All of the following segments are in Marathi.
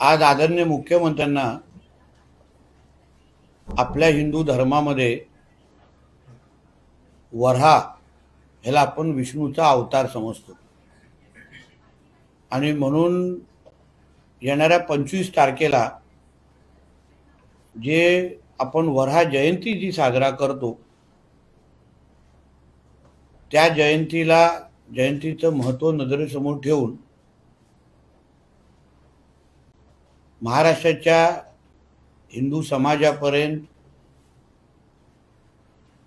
आज आदरणीय मुख्यमंत्र्यांना आपल्या हिंदू धर्मामध्ये वऱ्हा ह्याला आपण विष्णूचा अवतार समजतो आणि म्हणून येणाऱ्या 25 तारखेला जे आपण वऱ्हा जयंती जी साजरा करतो त्या जयंतीचं महत्त्व नजरेसमोर ठेवून महाराष्ट्राच्या हिंदू समाजापर्यंत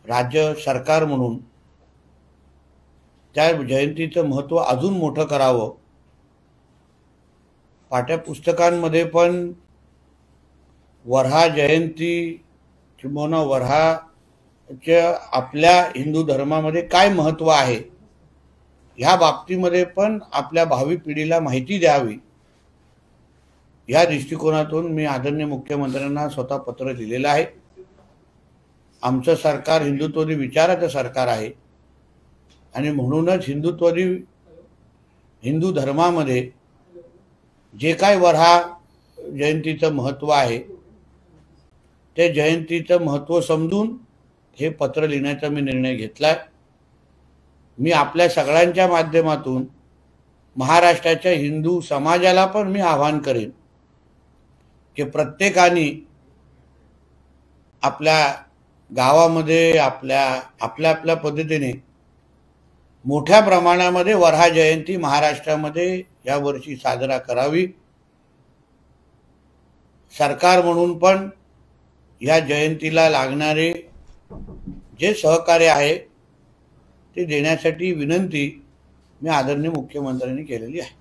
राज्य सरकार म्हणून त्या जयंतीचं महत्त्व अजून मोठं करावं। पाठ्यपुस्तकांमध्ये पण वऱ्हा जयंती किंवा वऱ्हाच्या आपल्या हिंदू धर्मामध्ये काय महत्त्व आहे ह्या बाबतीमध्ये पण आपल्या भावी पिढीला माहिती द्यावी या दृष्टिकोनातून मी आदरणीय मुख्यमंत्र्यांना स्वतः पत्र लिहिलेलं आहे। आमचं सरकार हिंदुत्ववादी विचाराचं सरकार आहे आणि म्हणूनच हिंदू धर्मामध्ये जे काय वऱ्हा जयंतीचं महत्त्व आहे ते जयंतीचं महत्त्व समजून हे पत्र लिहिण्याचा मी निर्णय घेतलाय। मी आपल्या सगळ्यांच्या माध्यमातून महाराष्ट्राच्या हिंदू समाजाला पण मी आवाहन करेन की प्रत्येकाने आपल्या गावामध्ये आपल्या पद्धतीने मोठ्या प्रमाणामध्ये वऱ्हा जयंती महाराष्ट्रामध्ये या वर्षी साजरा करावी। सरकार म्हणून पण या जयंतीला लागणारे जे सहकार्य आहे ते देण्यासाठी विनंती मी आदरणीय मुख्यमंत्र्यांनी केलेली आहे।